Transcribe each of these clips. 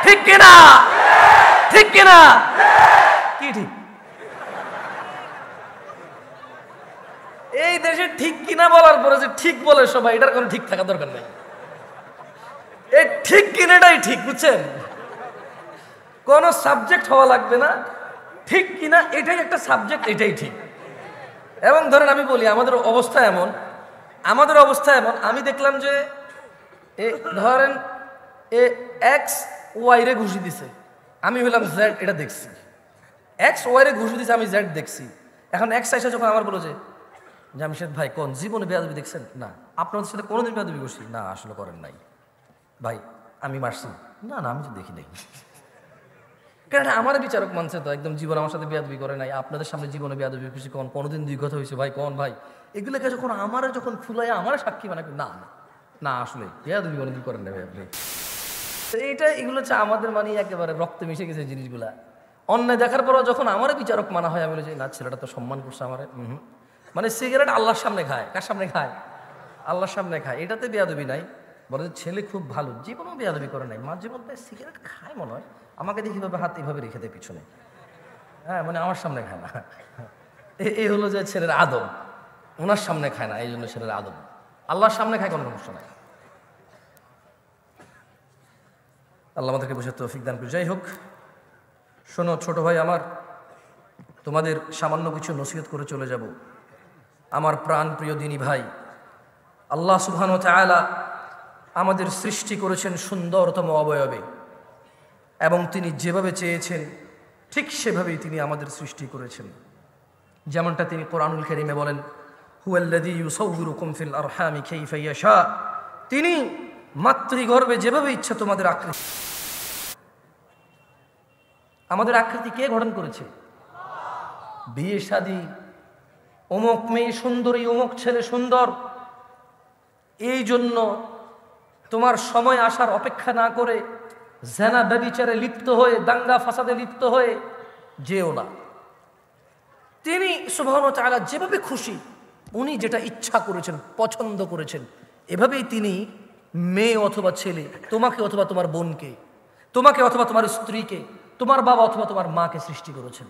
ঠিক কিনা? ঠিক কিনা? কি ঠিক? এই দেশে ঠিক কিনা বলার পরে যে ঠিক বলে সবাই, এটার কোনো ঠিক থাকা দরকার নেই। এই ঠিক কিনাটাই ঠিক, বুঝছেন? কোন সাবজেক্ট হওয়া লাগবে না, ঠিক কিনা এটাই একটা সাবজেক্ট, এটাই ঠিক। এবং ধরেন আমি বলি আমাদের অবস্থা এমন, আমি দেখলাম যে ধরেন এক্স ওয়াই রে ঘুষি দিছে, আমি হইলাম জেড, এটা দেখছি। এক্স ওয়াই রে ঘুষি দিছে, আমি জেড দেখছি। এখন এক্স আইসা যখন আমার বলো যে জামশেদ ভাই কোন জীবনে বেয়াদবি দেখছেন? না। আপনাদের সাথে কোনোদিন বেয়াদবি করছি? না, আসলে করেন নাই। ভাই আমি মারছি? না না, আমি তো দেখি নাই। কারণ আমার বিচারক মানছে তো একদম জীবন আমার সাথে বেয়াদবি করে নাই। আপনাদের সামনে জীবনে বেয়াদবি খুশি কোন কোনোদিন দুই কথা হয়েছে ভাই? কোন ভাই? এগুলোকে যখন আমার যখন ফুলাই আমার সাক্ষী বানাবে, না না আসলে বেয়াদবি কোনোদিন করেন না ভাই আপনি। এইটা এগুলো হচ্ছে আমাদের মানে একেবারে রক্তে মিশে গেছে জিনিসগুলা। অন্যায় দেখার পরও যখন আমার বিচারক মানা হয়, আমি বলি যে না, ছেলেটা তো সম্মান করছে আমার। মানে সিগারেট আল্লাহর সামনে খায়। কার সামনে খায়? আল্লাহর সামনে খায়। এটাতে বেয়াদবি নাই। বলে ছেলে খুব ভালো, জীবনেও বেয়াদবি করে নাই, মাঝে মধ্যে সিগারেট খায় মনে হয়, আমাকে দেখি ভাবে হাত এইভাবে রেখে দেয় পিছনে। হ্যাঁ, মানে আমার সামনে খায় না। এই হলো যে ছেলের আদব। ওনার সামনে খায় না, এই জন্য ছেলের আদব। আল্লাহর সামনে খায়, কোনো সমস্যা নাই। আল্লাহ আমাদেরকে বুঝে তৌফিক দান করে। যাই হোক, শোনো ছোট ভাই আমার, তোমাদের সামান্য কিছু নসিহত করে চলে যাব। আমার প্রাণ প্রিয় দিনী ভাই, আল্লাহ সুবহানাহু ওয়া তাআলা আমাদের সৃষ্টি করেছেন সুন্দরতম অবয়বে, এবং তিনি যেভাবে চেয়েছেন ঠিক সেভাবেই তিনি আমাদের সৃষ্টি করেছেন। যেমনটা তিনি কোরআনুল কারীমে বলেন, হুয়াল্লাযী ইউসাউবিরুকুম ফিল আরহামি কাইফা ইয়াশা, তিনি মাতৃগর্ভে যেভাবে ইচ্ছা তোমাদের আকৃতি। আমাদের আকৃতি কে গঠন করেছে? বিয়ে শাদী, অমুক মেয়ে সুন্দরী, অমুক ছেলে সুন্দর, এই জন্য তোমার সময় আসার অপেক্ষা না করে জেনা ব্যভিচারে লিপ্ত হয়ে, দাঙ্গা ফাসাদে লিপ্ত হয়ে যেও না। তিনি সুবহানাহু ওয়া তাআলা যেভাবে খুশি, উনি যেটা ইচ্ছা করেছেন, পছন্দ করেছেন, এভাবেই তিনি মেয়ে অথবা ছেলে, তোমাকে অথবা তোমার বোনকে, তোমাকে অথবা তোমার স্ত্রীকে, তোমার বাবা অথবা তোমার মাকে সৃষ্টি করেছেন,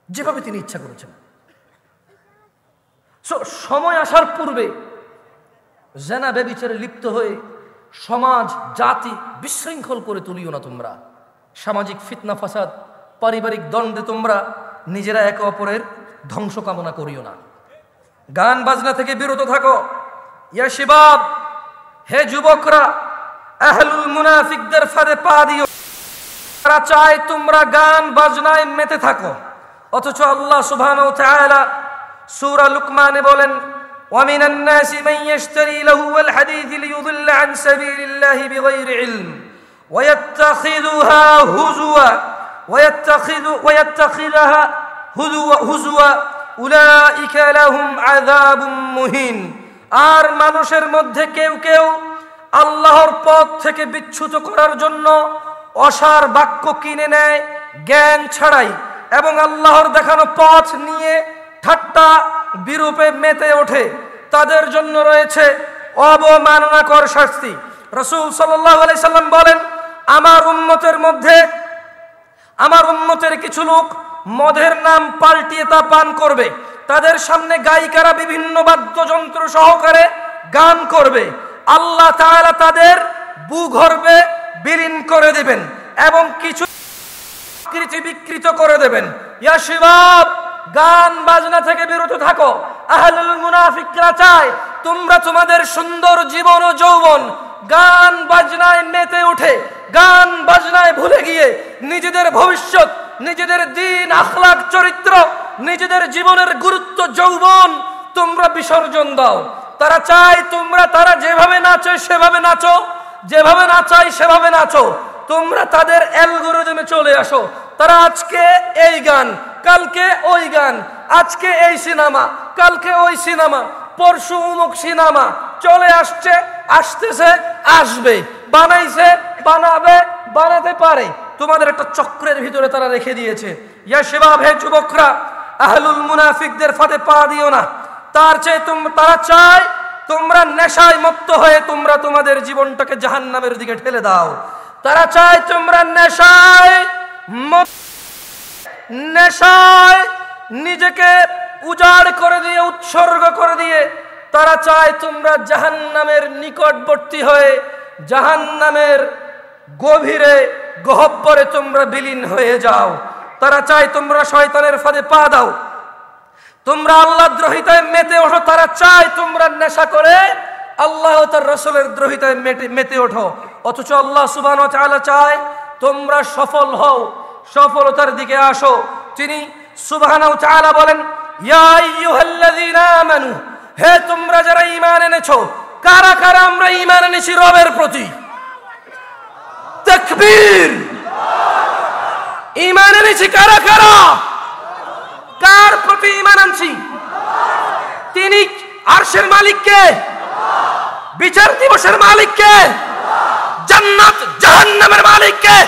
যেভাবে তিনি ইচ্ছা করেছেন। সময় আসার পূর্বে জেনা ব্যভিচারে লিপ্ত হয়ে সমাজ জাতি বিশৃঙ্খল করে তুলিও না তোমরা। সামাজিক ফিতনা ফাসাদ, পারিবারিক দ্বন্দ্বে তোমরা নিজেরা একে অপরের ধ্বংস কামনা করিও না। গান বাজনা থেকে বিরত থাকো। ইয়া শিবাব, হে যুবকরা, আহলুল মুনাফিকদের ফাঁদে পা দিও। তারা চায় তোমরা গান বাজনায় মেতে থাকো, অথচ আল্লাহ সুবহানাহু ওয়া তাআলা সূরা লুকমানে বলেন, وَمِنَ النَّاسِ مَن يَشْتَرِي لَهْوَ الْحَدِيثِ لِيُضِلَّ عَن سَبِيلِ اللَّهِ بِغَيْرِ عِلْمٍ وَيَتَّخِذُهَا هُزُوًا أُولَئِكَ لَهُمْ عَذَابٌ مُهِينٌ। আর মানুষের মধ্যে কেউ কেউ আল্লাহর পথ থেকে বিচ্যুত করার জন্য অসার বাক্য কিনে নেয় জ্ঞান ছাড়াই, এবং আল্লাহর দেখানো পথ নিয়ে ঠাট্টা বিরূপে মেতে ওঠে। তাদের জন্য রয়েছে অবমাননাকর শাস্তি। রাসূল সাল্লাল্লাহু আলাইহি সাল্লাম বলেন, আমার উম্মতের কিছু লোক মদের নাম পাল্টিয়ে তা পান করবে। তাদের সামনে গায়িকারা বিভিন্ন বাদ্যযন্ত্র সহকারে গান করবে। আল্লাহ তাআলা তাদের ভূগর্ভে বিলীন করে দেবেন এবং কিছু বিকৃত করে দেবেন। ইয়া শিবাব, গান বাজনা থেকে বিরত থাকো। আহলুল মুনাফিকরা চায় তোমরা তোমাদের সুন্দর জীবন ও যৌবন গান বাজনায় মেতে উঠে, গান বাজনায় ভুলে গিয়ে নিজেদের ভবিষ্যৎ, নিজেদের দ্বীন, আখলাক, চরিত্র, নিজেদের জীবনের গুরুত্ব, যৌবন তোমরা বিসর্জন দাও। তারা চায় তোমরা, তারা যেভাবে নাচে সেভাবে নাচো, যেভাবে নাচাই সেভাবে নাচো। তোমরা তাদের অ্যালগরিদমে চলে আসো। তারা আজকে এই গান, কালকে ওই গান, আজকে এই সিনেমা, কালকে ওই সিনেমা, পরশু অমুক সিনেমা চলে আসছে, আসতেছে, আসবে, বানাইছে, বানাবে, বানাতে পারে। তোমাদের একটা চক্রের ভিতরে তারা রেখে দিয়েছে। ইয়া শিবাব, হে যুবকরা, আহলুল মুনাফিকদের ফাঁদে পা দিও না। তারা চায় তোমরা নেশায় মত্ত হয়ে তোমরা তোমাদের জীবনটাকে জাহান্নামের দিকে ঠেলে দাও। তারা চায় তোমরা নেশায় নিজেকে উজাড় করে দিয়ে, উৎসর্গ করে দিয়ে তারা চায় তোমরা জাহান্নামের নিকটবর্তী হয়ে, জাহান্নামের গভীরে গহ্বরে তোমরা বিলীন হয়ে যাও। তারা চায় তোমরা শয়তানের ফাঁদে পা দাও, তোমরা আল্লাহ দ্রোহিতায় মেতে ওঠো। তারা চায় তোমরা নেশা করে আল্লাহ ও তার রাসূলের দ্রোহিতায় মেতে ওঠো। অথচ আল্লাহ সুবহানাহু ওয়া তাআলা চায় তোমরা সফল হও, সফলতার দিকে আসো। তিনি সুবহানাহু ওয়া তাআলা বলেন, ইয়া আইয়ুহাল্লাযীনা আমানু, হে তোমরা যারা ঈমান এনেছো। কারা কারা আমরা ঈমান এনেছি রবের প্রতি? তাকবীর! ঈমান এনেছি কারা কারা? কার প্রতি ঈমান আনছি? তিনি আরশের মালিক কে? বিচার দিবসের মালিক কে? জান্নাত জাহান্নামের মালিক কে?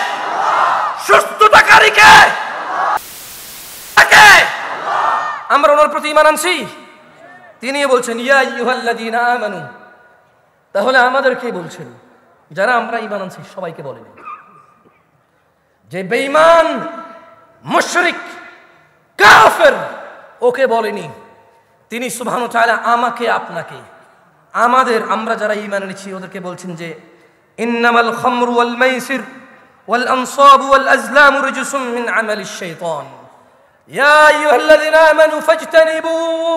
সুস্থতাকারী কে? আমরা ওনার প্রতি ঈমান আনছি। তিনি বলছেন ইয়া আইয়ুহাল্লাযীনা আমানু। তাহলে আমাদেরকে বলছেন, যারা আমরা ঈমান আনছি সবাইকে বলেন। যে বেঈমান, মুশরিক, কাফের ওকে বলেনি। তিনি সুবহানাহু ওয়া তাআলা আমাকে, আপনাকে, আমরা যারা ঈমান এনেছি ওদেরকে বলছেন যে ইন্নামাল খামরু ওয়াল মাইসির ওয়াল আনসাবু ওয়াল আজলামু রিজসুম মিন আমালিশ শাইতান ইয়া আইয়ুহাল্লাযীনা আমানু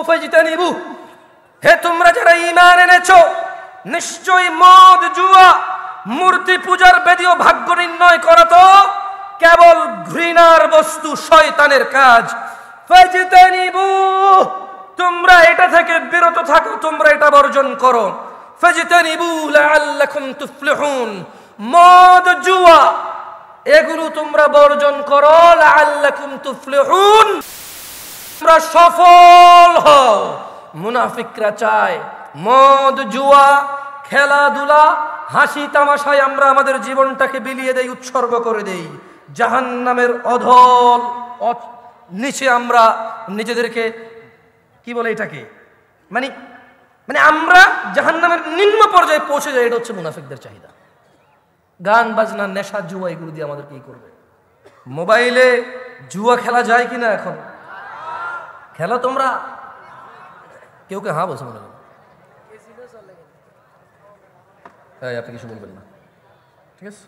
ফাজতানিবু। হে তোমরা যারা ঈমান এনেছো, নিশ্চয়ই মদ, জুয়া, মূর্তি পূজার বেদী ও ভাগ্য নির্ণয় করা তো কেবল ঘৃণার বস্তু, শয়তানের কাজ। ফাজতানিবু, তোমরা এটা থেকে বিরত থাকো, তোমরা এটা বর্জন করো। ফাজতানিবু লাআল্লাকুম তুফলিহুন, মদ, জুয়া এগুলো তোমরা বর্জন করো। লাআল্লাকুম তুফলিহুন, তোমরা সফল হও। মুনাফিকরা চায় মদ, জুয়া, খেলাধুলা, হাসি তামাশায় আমরা আমাদের জীবনটাকে বিলিয়ে দেই, উৎসর্গ করে দেই। জাহান্নামের অধল নিচে আমরা নিজেদেরকে, কি বলে এটাকে, মানে আমরা জাহান্নামের নিম্ন পর্যায়ে পৌঁছে যাই। এটা হচ্ছে মুনাফিকদের চাহিদা। গান বাজনা, নেশা, জুয়া এগুলো দিয়ে আমাদের কি করবে? মোবাইলে জুয়া খেলা যায় কিনা? এখন খেলা তোমরা কেউ কে হ্যাঁ বলছে মনে হয়? আপনি কিছু বলবেন না, ঠিক আছে?